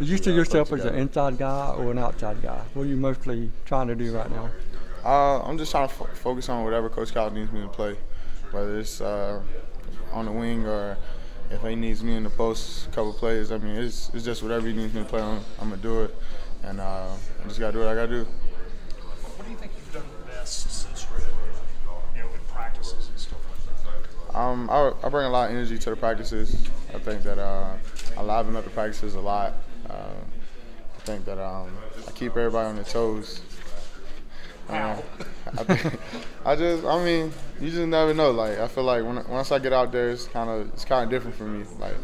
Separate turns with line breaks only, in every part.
Do you see yourself as an inside guy or an outside guy? What are you mostly trying to do right now?
I'm just trying to focus on whatever Coach Cal needs me to play, whether it's on the wing or if he needs me in the post, a couple plays. I mean, it's just whatever he needs me to play on, I'm going to do it. And I just got to do what I got to do.
What do you think you've done best since you're in practices and stuff like that?
I bring a lot of energy to the practices. I think that I liven up the practices a lot. I think that I keep everybody on their toes.
How?
I mean, you just never know. Like, I feel like once I get out there, it's kind of different for me. Like,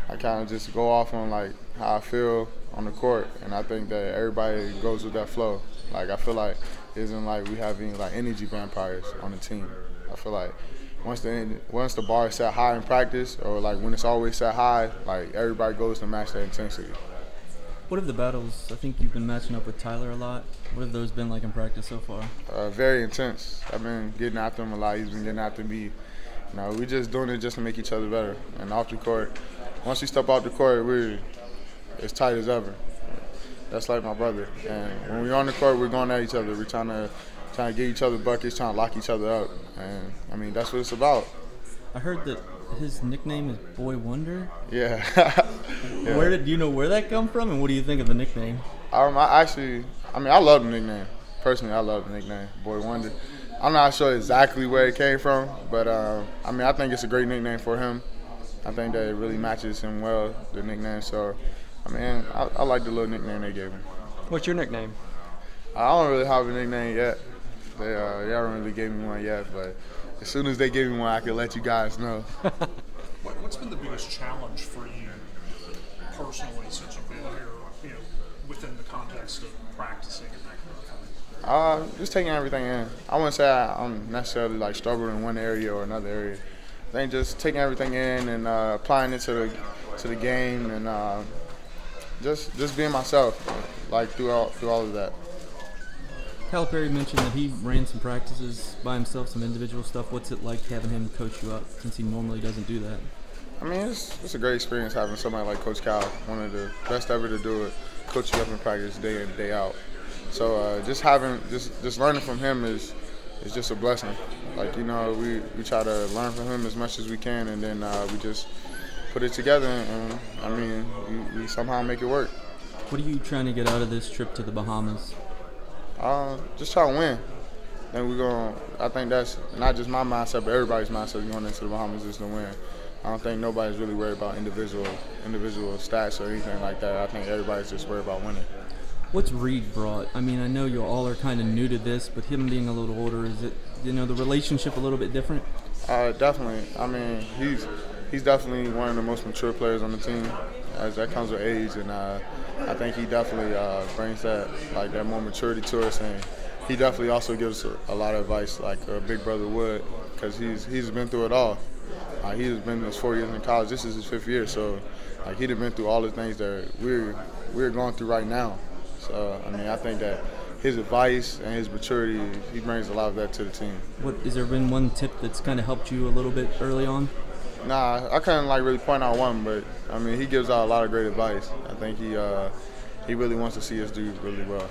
I kind of just go off on like how I feel on the court, and I think that everybody goes with that flow. Like, I feel like it isn't like we have any like energy vampires on the team. I feel like once the bar is set high in practice, or like when it's always set high, like everybody goes to match that intensity.
What have the battles? I think you've been matching up with Tyler a lot. What have those been like in practice so far?
Very intense. I've been getting after him a lot. He's been getting after me. We just doing it just to make each other better. And off the court, once we step off the court, we're as tight as ever. That's like my brother. And when we're on the court, we're going at each other. We're trying to get each other buckets, trying to lock each other up. And I mean, that's what it's about.
I heard that his nickname is Boy Wonder.
Yeah.
Yeah. Do you know where that come from, and what do you think of the nickname?
I love the nickname. Personally, I love the nickname, Boy Wonder. I'm not sure exactly where it came from, but I think it's a great nickname for him. I think that it really matches him well, the nickname. So, I like the little nickname they gave him.
What's your nickname?
I don't really have a nickname yet. They haven't really gave me one yet, but as soon as they give me one, I can let you guys know.
What's been the biggest challenge for you personally since you've been here, within the context of practicing and that kind of thing?
Just taking everything in. I wouldn't say I'm necessarily like struggling in one area or another area. I think just taking everything in and applying it to the game and just being myself, like through all of that.
Calipari mentioned that he ran some practices by himself, some individual stuff. What's it like having him coach you up, since he normally doesn't do that?
I mean, it's a great experience having somebody like Coach Cal, one of the best ever to do it, coach you up in practice day in, day out. So just learning from him is just a blessing. Like, we try to learn from him as much as we can, and then we just put it together, and we somehow make it work.
What are you trying to get out of this trip to the Bahamas?
Just try to win. And I think that's not just my mindset, but everybody's mindset going into the Bahamas is to win. I don't think nobody's really worried about individual stats or anything like that. I think everybody's just worried about winning.
What's Reed brought? I mean, I know you all are kind of new to this, but him being a little older, is it, the relationship a little bit different?
Definitely. I mean, he's definitely one of the most mature players on the team, as that comes with age, and I think he definitely brings that more maturity to us, and he definitely also gives us a lot of advice, like a big brother would, because he's been through it all. He's been his 4 years in college. This is his 5th year, so he'd have been through all the things that we're going through right now. So I think that his advice and his maturity, he brings a lot of that to the team.
Has there been one tip that's kind of helped you a little bit early on?
Nah, I couldn't really point out one, but he gives out a lot of great advice. I think he really wants to see us do really well.